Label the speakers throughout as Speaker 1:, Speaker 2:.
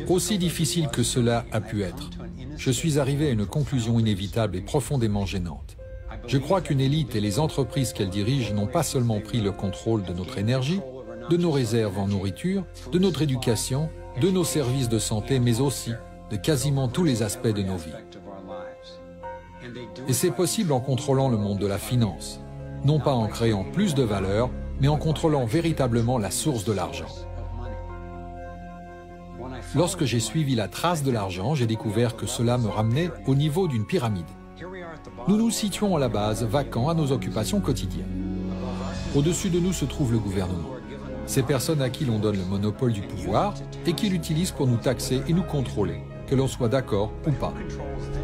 Speaker 1: Aussi difficile que cela a pu être, je suis arrivé à une conclusion inévitable et profondément gênante. Je crois qu'une élite et les entreprises qu'elle dirige n'ont pas seulement pris le contrôle de notre énergie, de nos réserves en nourriture, de notre éducation, de nos services de santé, mais aussi de quasiment tous les aspects de nos vies. Et c'est possible en contrôlant le monde de la finance, non pas en créant plus de valeur, mais en contrôlant véritablement la source de l'argent. Lorsque j'ai suivi la trace de l'argent, j'ai découvert que cela me ramenait au niveau d'une pyramide. Nous nous situons à la base, vacants à nos occupations quotidiennes. Au-dessus de nous se trouve le gouvernement. Ces personnes à qui l'on donne le monopole du pouvoir et qui l'utilisent pour nous taxer et nous contrôler, que l'on soit d'accord ou pas.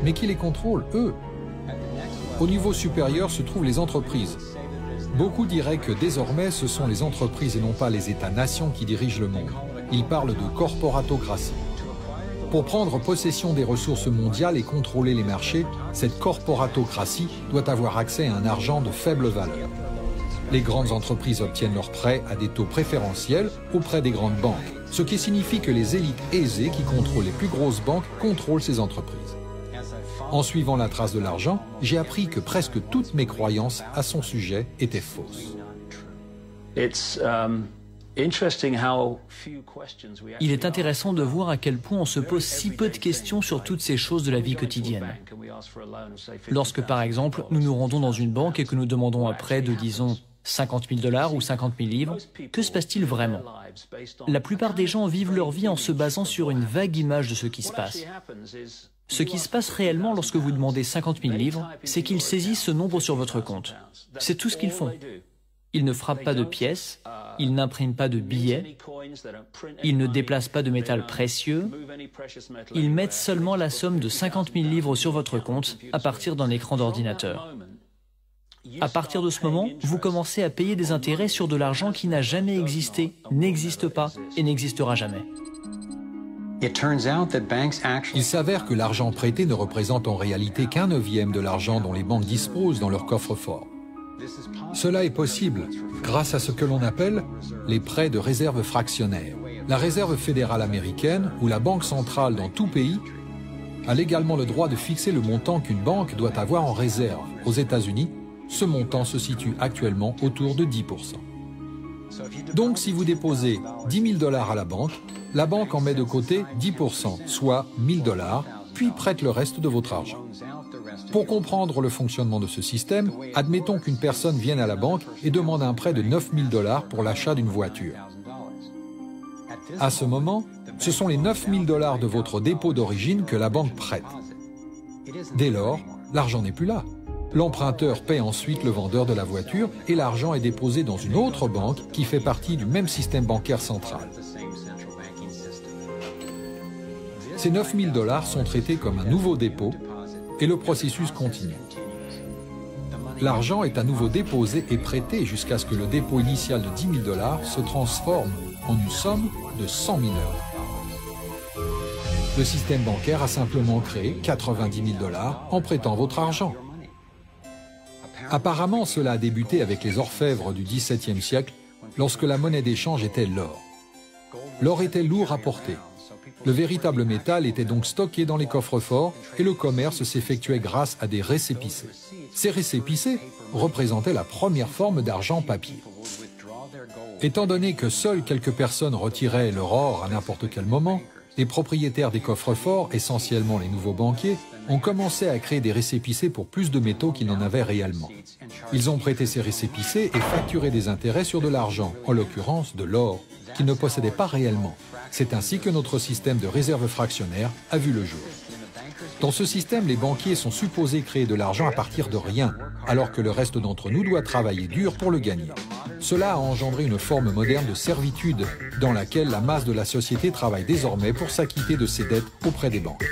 Speaker 1: Mais qui les contrôle, eux? Au niveau supérieur se trouvent les entreprises. Beaucoup diraient que désormais ce sont les entreprises et non pas les États-nations qui dirigent le monde. Ils parlent de corporatocratie. Pour prendre possession des ressources mondiales et contrôler les marchés, cette corporatocratie doit avoir accès à un argent de faible valeur. Les grandes entreprises obtiennent leurs prêts à des taux préférentiels auprès des grandes banques, ce qui signifie que les élites aisées qui contrôlent les plus grosses banques contrôlent ces entreprises. En suivant la trace de l'argent, j'ai appris que presque toutes mes croyances à son sujet étaient fausses.
Speaker 2: Il est intéressant de voir à quel point on se pose si peu de questions sur toutes ces choses de la vie quotidienne. Lorsque, par exemple, nous nous rendons dans une banque et que nous demandons un prêt de, disons, 50 000 $ ou 50 000 livres, que se passe-t-il vraiment? La plupart des gens vivent leur vie en se basant sur une vague image de ce qui se passe. Ce qui se passe réellement lorsque vous demandez 50 000 livres, c'est qu'ils saisissent ce nombre sur votre compte. C'est tout ce qu'ils font. Ils ne frappent pas de pièces, ils n'impriment pas de billets, ils ne déplacent pas de métal précieux, ils mettent seulement la somme de 50 000 livres sur votre compte à partir d'un écran d'ordinateur. À partir de ce moment, vous commencez à payer des intérêts sur de l'argent qui n'a jamais existé, n'existe pas et n'existera jamais.
Speaker 1: Il s'avère que l'argent prêté ne représente en réalité qu'un neuvième de l'argent dont les banques disposent dans leur coffre-fort. Cela est possible grâce à ce que l'on appelle les prêts de réserve fractionnaire. La Réserve fédérale américaine ou la Banque centrale dans tout pays a légalement le droit de fixer le montant qu'une banque doit avoir en réserve. Aux États-Unis, ce montant se situe actuellement autour de 10%. Donc si vous déposez 10 000 $ à la banque en met de côté 10%, soit 1 000 $, puis prête le reste de votre argent. Pour comprendre le fonctionnement de ce système, admettons qu'une personne vienne à la banque et demande un prêt de 9 000 $ pour l'achat d'une voiture. À ce moment, ce sont les 9 000 $ de votre dépôt d'origine que la banque prête. Dès lors, l'argent n'est plus là. L'emprunteur paie ensuite le vendeur de la voiture et l'argent est déposé dans une autre banque qui fait partie du même système bancaire central. Ces 9 000 $ sont traités comme un nouveau dépôt et le processus continue. L'argent est à nouveau déposé et prêté jusqu'à ce que le dépôt initial de 10 000 $ se transforme en une somme de 100 000 €. Le système bancaire a simplement créé 90 000 $ en prêtant votre argent. Apparemment, cela a débuté avec les orfèvres du XVIIe siècle, lorsque la monnaie d'échange était l'or. L'or était lourd à porter. Le véritable métal était donc stocké dans les coffres-forts et le commerce s'effectuait grâce à des récépissés. Ces récépissés représentaient la première forme d'argent papier. Étant donné que seules quelques personnes retiraient leur or à n'importe quel moment, les propriétaires des coffres-forts, essentiellement les nouveaux banquiers, ont commencé à créer des récépissés pour plus de métaux qu'ils n'en avaient réellement. Ils ont prêté ces récépissés et facturé des intérêts sur de l'argent, en l'occurrence de l'or, qu'ils ne possédaient pas réellement. C'est ainsi que notre système de réserve fractionnaire a vu le jour. Dans ce système, les banquiers sont supposés créer de l'argent à partir de rien, alors que le reste d'entre nous doit travailler dur pour le gagner. Cela a engendré une forme moderne de servitude, dans laquelle la masse de la société travaille désormais pour s'acquitter de ses dettes auprès des banques.